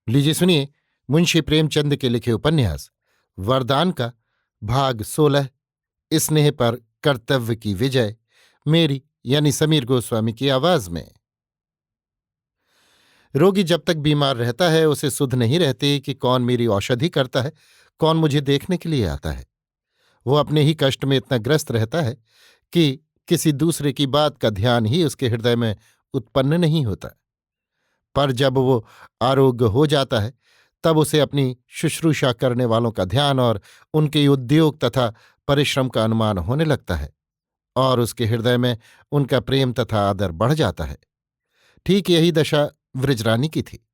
लीजिए सुनिए मुंशी प्रेमचंद के लिखे उपन्यास वरदान का भाग 16 स्नेह पर कर्तव्य की विजय मेरी यानी समीर गोस्वामी की आवाज में। रोगी जब तक बीमार रहता है उसे सुध नहीं रहती कि कौन मेरी औषधि करता है, कौन मुझे देखने के लिए आता है। वो अपने ही कष्ट में इतना ग्रस्त रहता है कि किसी दूसरे की बात का ध्यान ही उसके हृदय में उत्पन्न नहीं होता। पर जब वो आरोग्य हो जाता है तब उसे अपनी शुश्रूषा करने वालों का ध्यान और उनके उद्योग तथा परिश्रम का अनुमान होने लगता है और उसके हृदय में उनका प्रेम तथा आदर बढ़ जाता है। ठीक यही दशा वृजरानी की थी।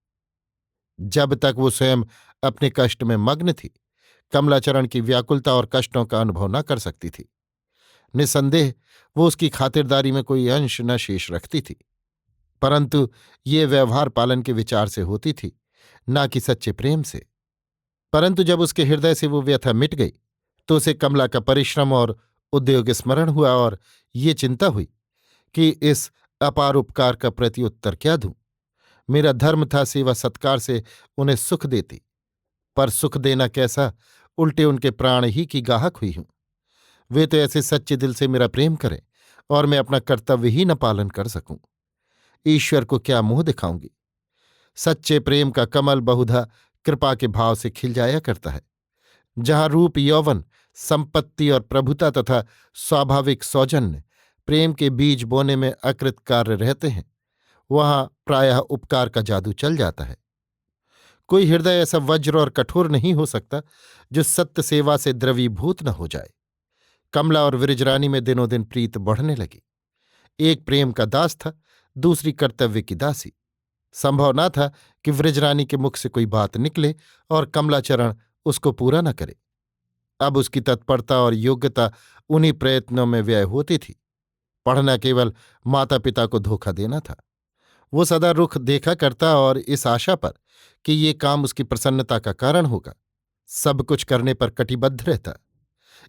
जब तक वो स्वयं अपने कष्ट में मग्न थी, कमलाचरण की व्याकुलता और कष्टों का अनुभव न कर सकती थी। निसंदेह वो उसकी खातिरदारी में कोई अंश न शेष रखती थी, परंतु ये व्यवहार पालन के विचार से होती थी, ना कि सच्चे प्रेम से। परंतु जब उसके हृदय से वो व्यथा मिट गई तो उसे कमला का परिश्रम और उद्योग स्मरण हुआ और ये चिंता हुई कि इस अपार उपकार का प्रत्युत्तर क्या दूं। मेरा धर्म था सेवा सत्कार से उन्हें सुख देती, पर सुख देना कैसा, उल्टे उनके प्राण ही की गाहक हुई हूं। वे तो ऐसे सच्चे दिल से मेरा प्रेम करें और मैं अपना कर्तव्य ही न पालन कर सकूं। ईश्वर को क्या मुंह दिखाऊंगी। सच्चे प्रेम का कमल बहुधा कृपा के भाव से खिल जाया करता है। जहां रूप यौवन संपत्ति और प्रभुता तथा स्वाभाविक सौजन्य प्रेम के बीज बोने में अकृत कार्य रहते हैं, वहां प्रायः उपकार का जादू चल जाता है। कोई हृदय ऐसा वज्र और कठोर नहीं हो सकता जो सत्य सेवा से द्रवीभूत न हो जाए। कमला और वृजरानी में दिनों दिन प्रीत बढ़ने लगी। एक प्रेम का दास था, दूसरी कर्तव्य की दासी। संभव न था कि वृजरानी के मुख से कोई बात निकले और कमलाचरण उसको पूरा न करे। अब उसकी तत्परता और योग्यता उन्हीं प्रयत्नों में व्यय होती थी। पढ़ना केवल माता पिता को धोखा देना था। वो सदा रुख देखा करता और इस आशा पर कि ये काम उसकी प्रसन्नता का कारण होगा, सब कुछ करने पर कटिबद्ध रहता।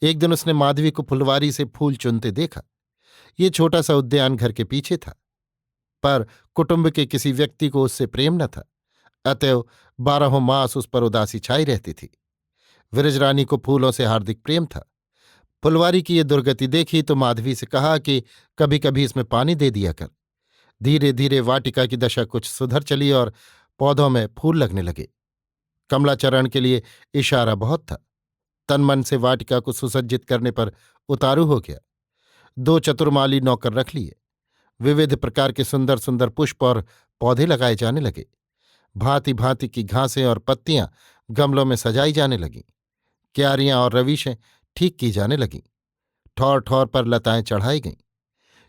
एक दिन उसने माधवी को फुलवारी से फूल चुनते देखा। ये छोटा सा उद्यान घर के पीछे था, पर कुटुंब के किसी व्यक्ति को उससे प्रेम न था, अतएव 12 मास उस पर उदासी छाई रहती थी। विरजरानी को फूलों से हार्दिक प्रेम था। फुलवारी की ये दुर्गति देखी तो माधवी से कहा कि कभी कभी इसमें पानी दे दिया कर। धीरे धीरे वाटिका की दशा कुछ सुधर चली और पौधों में फूल लगने लगे। कमलाचरण के लिए इशारा बहुत था। तन मन से वाटिका को सुसज्जित करने पर उतारू हो गया। 2 चतुर्माली नौकर रख लिए। विविध प्रकार के सुंदर सुंदर पुष्प और पौधे लगाए जाने लगे। भांति भांति की घासें और पत्तियां गमलों में सजाई जाने लगीं। क्यारियां और रवीशें ठीक की जाने लगीं। ठौर ठौर पर लताएं चढ़ाई गईं।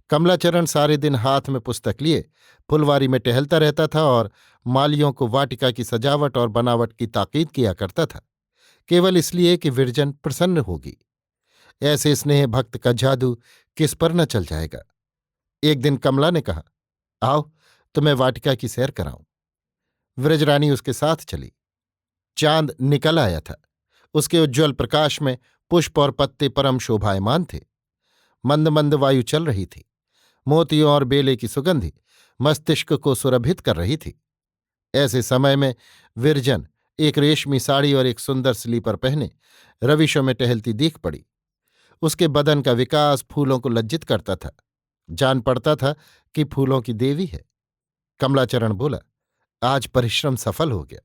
कमलाचरण सारे दिन हाथ में पुस्तक लिए फुलवारी में टहलता रहता था और मालियों को वाटिका की सजावट और बनावट की ताकीद किया करता था, केवल इसलिए कि विरजन प्रसन्न होगी। ऐसे स्नेह भक्त का जादू किस पर न चल जाएगा। एक दिन कमला ने कहा, आओ तुम्हें वाटिका की सैर कराऊं। वृजरानी उसके साथ चली। चांद निकल आया था। उसके उज्ज्वल प्रकाश में पुष्प और पत्ते परम शोभायमान थे। मंद मंद वायु चल रही थी। मोतियों और बेले की सुगंधि मस्तिष्क को सुरभित कर रही थी। ऐसे समय में विरजन एक रेशमी साड़ी और एक सुंदर स्लीपर पहने रविशों में टहलती दिख पड़ी। उसके बदन का विकास फूलों को लज्जित करता था। जान पड़ता था कि फूलों की देवी है। कमलाचरण बोला, आज परिश्रम सफल हो गया।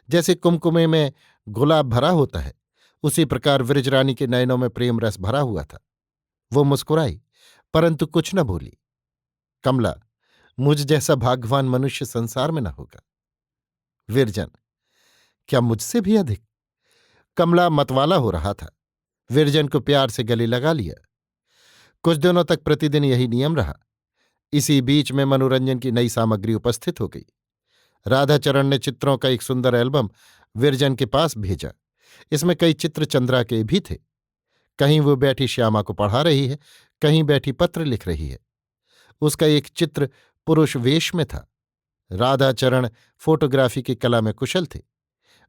जैसे कुमकुमे में गुलाब भरा होता है, उसी प्रकार वृजरानी के नयनों में प्रेम रस भरा हुआ था। वो मुस्कुराई, परंतु कुछ न बोली। कमला, मुझ जैसा भाग्यवान मनुष्य संसार में न होगा। विरजन, क्या मुझसे भी अधिक? कमला मतवाला हो रहा था। विरजन को प्यार से गले लगा लिया। कुछ दिनों तक प्रतिदिन यही नियम रहा। इसी बीच में मनोरंजन की नई सामग्री उपस्थित हो गई। राधाचरण ने चित्रों का एक सुंदर एल्बम विरजन के पास भेजा। इसमें कई चित्र चंद्रा के भी थे। कहीं वो बैठी श्यामा को पढ़ा रही है, कहीं बैठी पत्र लिख रही है। उसका एक चित्र पुरुष वेश में था। राधाचरण फोटोग्राफी की कला में कुशल थे।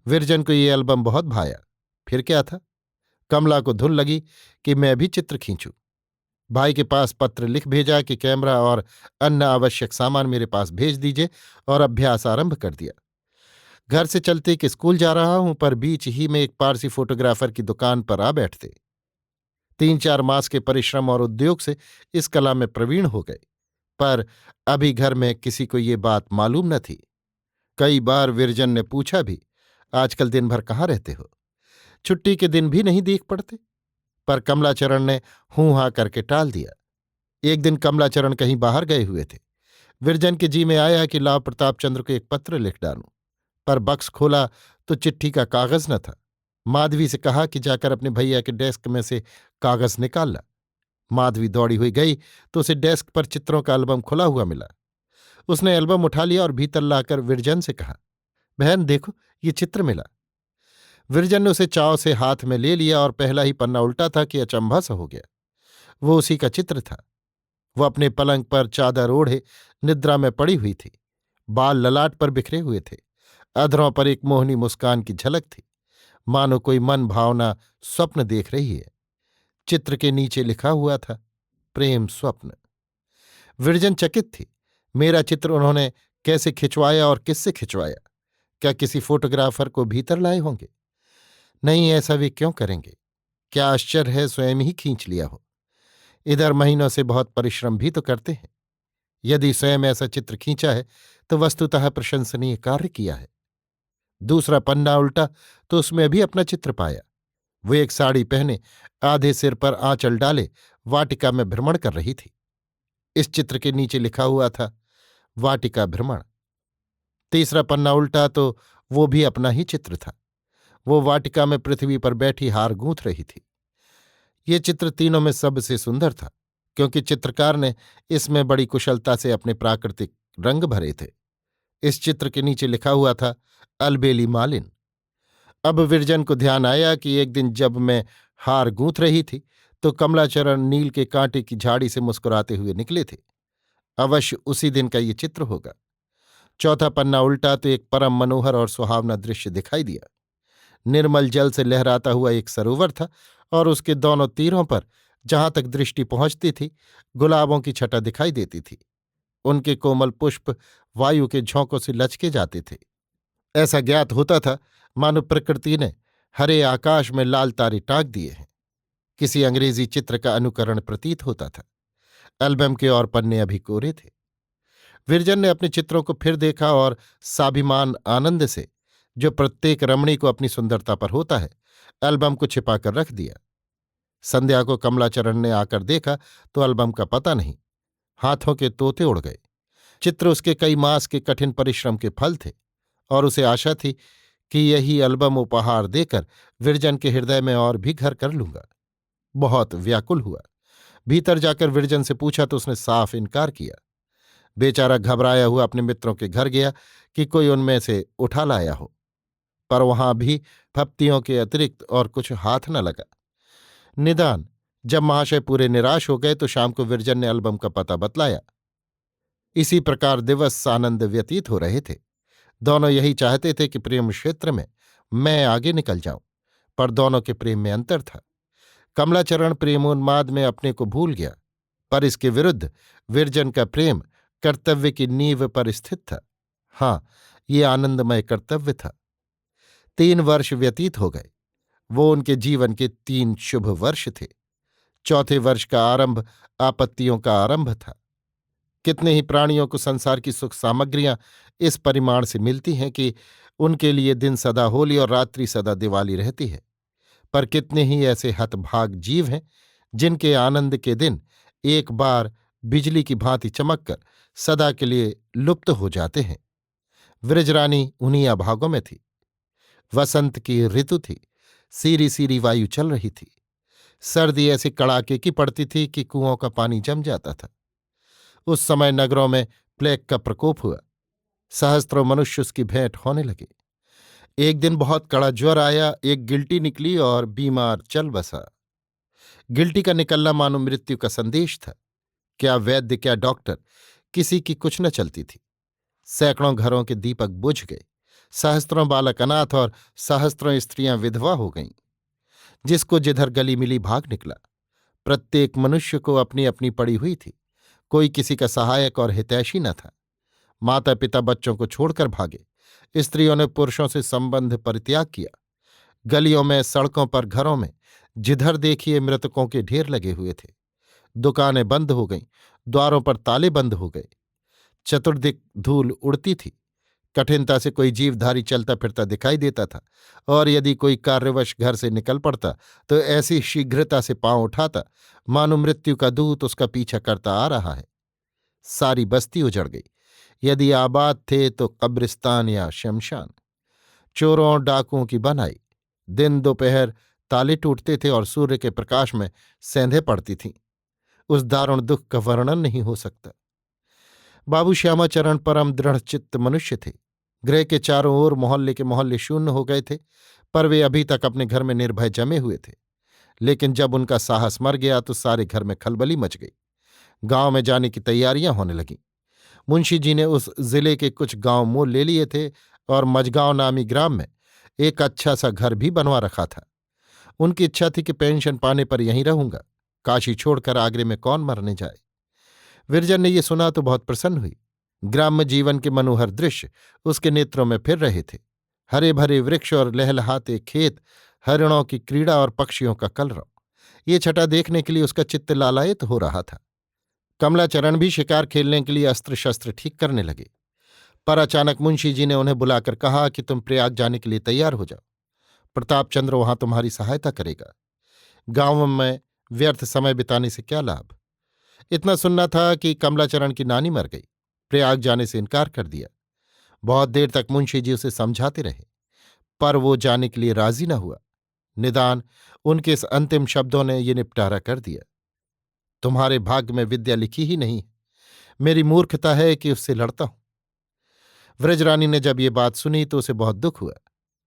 विरजन को ये एल्बम बहुत भाया। फिर क्या था, कमला को धुन लगी कि मैं भी चित्र खींचूं। भाई के पास पत्र लिख भेजा कि कैमरा और अन्य आवश्यक सामान मेरे पास भेज दीजिए और अभ्यास आरंभ कर दिया। घर से चलते कि स्कूल जा रहा हूं, पर बीच ही में एक पारसी फोटोग्राफर की दुकान पर आ बैठते। 3-4 मास के परिश्रम और उद्योग से इस कला में प्रवीण हो गए, पर अभी घर में किसी को ये बात मालूम न थी। कई बार विरजन ने पूछा भी, आजकल दिन भर कहाँ रहते हो? छुट्टी के दिन भी नहीं देख पड़ते? पर कमलाचरण ने हूं हां करके टाल दिया। एक दिन कमलाचरण कहीं बाहर गए हुए थे। विरजन के जी में आया कि लाव प्रताप चंद्र को एक पत्र लिख डालूं, पर बक्स खोला तो चिट्ठी का कागज न था। माधवी से कहा कि जाकर अपने भैया के डेस्क में से कागज निकाल ला। माधवी दौड़ी हुई गई तो उसे डेस्क पर चित्रों का एल्बम खुला हुआ मिला। उसने एल्बम उठा लिया और भीतर लाकर विरजन से कहा, बहन देखो, ये चित्र मिला। विरजन ने उसे चाव से हाथ में ले लिया और पहला ही पन्ना उल्टा था कि अचंभा सा हो गया। वो उसी का चित्र था। वो अपने पलंग पर चादर ओढ़े निद्रा में पड़ी हुई थी। बाल ललाट पर बिखरे हुए थे। अधरों पर एक मोहनी मुस्कान की झलक थी, मानो कोई मन भावना स्वप्न देख रही है। चित्र के नीचे लिखा हुआ था, प्रेम स्वप्न। विरजन चकित थी। मेरा चित्र उन्होंने कैसे खिंचवाया और किससे खिंचवाया? क्या किसी फोटोग्राफर को भीतर लाए होंगे? नहीं, ऐसा वे क्यों करेंगे? क्या आश्चर्य है स्वयं ही खींच लिया हो। इधर महीनों से बहुत परिश्रम भी तो करते हैं। यदि स्वयं ऐसा चित्र खींचा है तो वस्तुतः प्रशंसनीय कार्य किया है। दूसरा पन्ना उल्टा तो उसमें भी अपना चित्र पाया। वो एक साड़ी पहने, आधे सिर पर आंचल डाले वाटिका में भ्रमण कर रही थी। इस चित्र के नीचे लिखा हुआ था, वाटिका भ्रमण। तीसरा पन्ना उल्टा तो वो भी अपना ही चित्र था। वो वाटिका में पृथ्वी पर बैठी हार गूंथ रही थी। ये चित्र तीनों में सबसे सुंदर था, क्योंकि चित्रकार ने इसमें बड़ी कुशलता से अपने प्राकृतिक रंग भरे थे। इस चित्र के नीचे लिखा हुआ था, अलबेली मालिन। अब विरजन को ध्यान आया कि एक दिन जब मैं हार गूंथ रही थी तो कमलाचरण नील के कांटे की झाड़ी से मुस्कुराते हुए निकले थे। अवश्य उसी दिन का ये चित्र होगा। चौथा पन्ना उल्टा तो एक परम मनोहर और सुहावना दृश्य दिखाई दिया। निर्मल जल से लहराता हुआ एक सरोवर था और उसके दोनों तीरों पर, जहां तक दृष्टि पहुंचती थी, गुलाबों की छटा दिखाई देती थी। उनके कोमल पुष्प वायु के झोंकों से लचके जाते थे। ऐसा ज्ञात होता था मानो प्रकृति ने हरे आकाश में लाल तारे टाँक दिए हैं। किसी अंग्रेजी चित्र का अनुकरण प्रतीत होता था। एल्बम के और पन्ने अभी कोरे थे। विरजन ने अपने चित्रों को फिर देखा और साभिमान आनंद से, जो प्रत्येक रमणी को अपनी सुंदरता पर होता है, एल्बम को छिपाकर रख दिया। संध्या को कमलाचरण ने आकर देखा तो एल्बम का पता नहीं। हाथों के तोते उड़ गए। चित्र उसके कई मास के कठिन परिश्रम के फल थे और उसे आशा थी कि यही एल्बम उपहार देकर विरजन के हृदय में और भी घर कर लूंगा। बहुत व्याकुल हुआ। भीतर जाकर विरजन से पूछा तो उसने साफ इनकार किया। बेचारा घबराया हुआ अपने मित्रों के घर गया कि कोई उनमें से उठा लाया हो, पर वहां भी फप्तियों के अतिरिक्त और कुछ हाथ न लगा। निदान जब महाशय पूरे निराश हो गए तो शाम को विरजन ने एल्बम का पता बतलाया। इसी प्रकार दिवस आनंद व्यतीत हो रहे थे। दोनों यही चाहते थे कि प्रेम क्षेत्र में मैं आगे निकल जाऊं, पर दोनों के प्रेम में अंतर था। कमलाचरण प्रेमोन्माद में अपने को भूल गया, पर इसके विरुद्ध विरजन का प्रेम कर्तव्य की नींव पर स्थित था। हाँ, ये आनंदमय कर्तव्य था। 3 वर्ष व्यतीत हो गए। वो उनके जीवन के 3 शुभ वर्ष थे। चौथे वर्ष का आरंभ आपत्तियों का आरंभ था। कितने ही प्राणियों को संसार की सुख सामग्रियां इस परिमाण से मिलती हैं कि उनके लिए दिन सदा होली और रात्रि सदा दिवाली रहती है, पर कितने ही ऐसे हतभाग जीव हैं जिनके आनंद के दिन एक बार बिजली की भांति चमककर सदा के लिए लुप्त हो जाते हैं। वृजरानी उन्हीं अभागों में थी। वसंत की ऋतु थी। सीरी सीरी वायु चल रही थी। सर्दी ऐसी कड़ाके की पड़ती थी कि कुओं का पानी जम जाता था। उस समय नगरों में प्लेग का प्रकोप हुआ। सहस्त्रों मनुष्य उसकी भेंट होने लगे। एक दिन बहुत कड़ा ज्वर आया। एक गिल्टी निकली और बीमार चल बसा। गिल्टी का निकलना मानो मृत्यु का संदेश था। क्या वैद्य, क्या डॉक्टर, किसी की कुछ न चलती थी। सैकड़ों घरों के दीपक बुझ गए। सहस्त्रों बालक अनाथ और सहस्त्रों स्त्रियां विधवा हो गईं। जिसको जिधर गली मिली भाग निकला। प्रत्येक मनुष्य को अपनी अपनी पड़ी हुई थी। कोई किसी का सहायक और हितैषी न था। माता पिता बच्चों को छोड़कर भागे। स्त्रियों ने पुरुषों से संबंध परित्याग किया। गलियों में, सड़कों पर, घरों में जिधर देखिए मृतकों के ढेर लगे हुए थे। दुकानें बंद हो गईं, द्वारों पर ताले बंद हो गए। चतुर्दिक धूल उड़ती थी। कठिनता से कोई जीवधारी चलता फिरता दिखाई देता था, और यदि कोई कार्यवश घर से निकल पड़ता तो ऐसी शीघ्रता से पांव उठाता मानो मृत्यु का दूत उसका पीछा करता आ रहा है। सारी बस्ती उजड़ गई। यदि आबाद थे तो कब्रिस्तान या शमशान। चोरों और डाकुओं की बनाई। दिन दोपहर ताले टूटते थे और सूर्य के प्रकाश में सेंधें पड़ती थीं। उस दारुण दुख का वर्णन नहीं हो सकता। बाबू श्यामाचरण परम दृढ़चित्त मनुष्य थे। गृह के चारों ओर मोहल्ले के मोहल्ले शून्य हो गए थे, पर वे अभी तक अपने घर में निर्भय जमे हुए थे। लेकिन जब उनका साहस मर गया तो सारे घर में खलबली मच गई। गांव में जाने की तैयारियां होने लगीं। मुंशी जी ने उस जिले के कुछ गांव मोल ले लिए थे और मझगांव नामी ग्राम में एक अच्छा सा घर भी बनवा रखा था। उनकी इच्छा थी कि पेंशन पाने पर यहीं रहूंगा, काशी छोड़कर आगरे में कौन मरने जाए। विरजन ने ये सुना तो बहुत प्रसन्न हुई। ग्राम्य जीवन के मनोहर दृश्य उसके नेत्रों में फिर रहे थे। हरे भरे वृक्ष और लहलहाते खेत, हरिणों की क्रीड़ा और पक्षियों का कलरव, ये छटा देखने के लिए उसका चित्त लालायित हो रहा था। कमलाचरण भी शिकार खेलने के लिए अस्त्र शस्त्र ठीक करने लगे। पर अचानक मुंशी जी ने उन्हें बुलाकर कहा कि तुम प्रयाग जाने के लिए तैयार हो जाओ। प्रतापचंद्र वहां तुम्हारी सहायता करेगा। गांव में व्यर्थ समय बिताने से क्या लाभ। इतना सुनना था कि कमलाचरण की नानी मर गई। प्रयाग जाने से इनकार कर दिया। बहुत देर तक मुंशी जी उसे समझाते रहे, पर वो जाने के लिए राजी न हुआ। निदान उनके इस अंतिम शब्दों ने ये निपटारा कर दिया, तुम्हारे भाग्य में विद्या लिखी ही नहीं है। मेरी मूर्खता है कि उससे लड़ता हूं। व्रजरानी ने जब ये बात सुनी तो उसे बहुत दुख हुआ।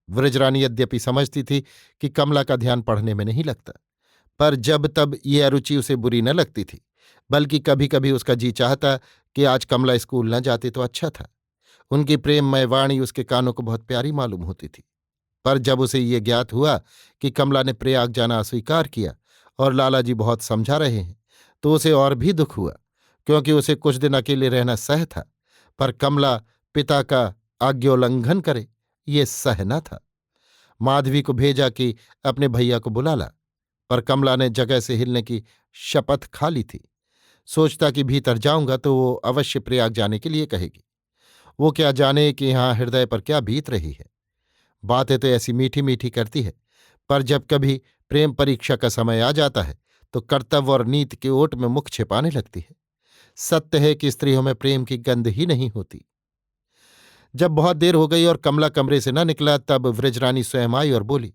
व्रजरानी यद्यपि समझती थी कि कमला का ध्यान पढ़ने में नहीं लगता, पर जब तब ये अरुचि उसे बुरी न लगती थी, बल्कि कभी कभी उसका जी चाहता कि आज कमला स्कूल न जाती तो अच्छा था। उनकी प्रेममय वाणी उसके कानों को बहुत प्यारी मालूम होती थी। पर जब उसे ये ज्ञात हुआ कि कमला ने प्रयाग जाना अस्वीकार किया और लालाजी बहुत समझा रहे हैं, तो उसे और भी दुख हुआ, क्योंकि उसे कुछ दिन अकेले रहना सह था, पर कमला पिता का आज्ञोल्लंघन करे ये सह न था। माधवी को भेजा कि अपने भैया को बुला ला, पर कमला ने जगह से हिलने की शपथ खा ली थी। सोचता कि भीतर जाऊंगा तो वो अवश्य प्रयाग जाने के लिए कहेगी। वो क्या जाने कि यहाँ हृदय पर क्या बीत रही है। बातें तो ऐसी मीठी मीठी करती है, पर जब कभी प्रेम परीक्षा का समय आ जाता है तो कर्तव्य और नीति के ओट में मुख छिपाने लगती है। सत्य है कि स्त्रियों में प्रेम की गंध ही नहीं होती। जब बहुत देर हो गई और कमला कमरे से न निकला, तब व्रजरानी स्वयं आई और बोली,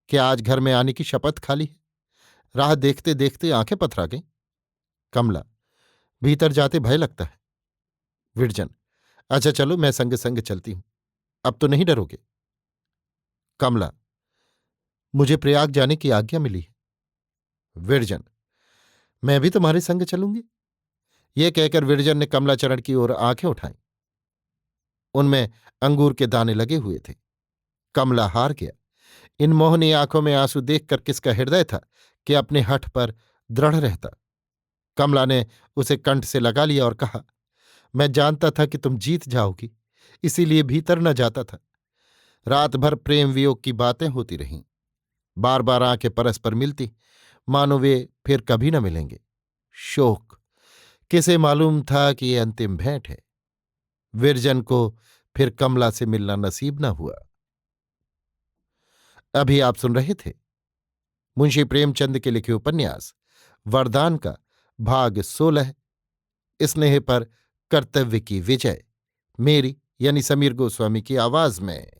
क्या आज घर में आने की शपथ खा ली है? राह देखते देखते आंखें पथरा गईं। कमला, भीतर जाते भय लगता है। विरजन, अच्छा चलो, मैं संग संग चलती हूं। अब तो नहीं डरोगे? कमला, मुझे प्रयाग जाने की आज्ञा मिली है। विरजन, मैं भी तुम्हारे संग चलूंगी। ये कहकर विरजन ने कमलाचरण की ओर आंखें उठाईं। उनमें अंगूर के दाने लगे हुए थे। कमला हार गया। इन मोहनी आंखों में आंसू देखकर किसका हृदय था कि अपने हठ पर दृढ़ रहता। कमला ने उसे कंठ से लगा लिया और कहा, मैं जानता था कि तुम जीत जाओगी, इसीलिए भीतर न जाता था। रात भर प्रेम वियोग की बातें होती रहीं। बार बार आंखें परस्पर मिलती, मानो वे फिर कभी न मिलेंगे। शोक, किसे मालूम था कि ये अंतिम भेंट है। विरजन को फिर कमला से मिलना नसीब न हुआ। अभी आप सुन रहे थे मुंशी प्रेमचंद के लिखे उपन्यास वरदान का भाग 16, स्नेह पर कर्तव्य की विजय, मेरी यानी समीर गोस्वामी की आवाज में।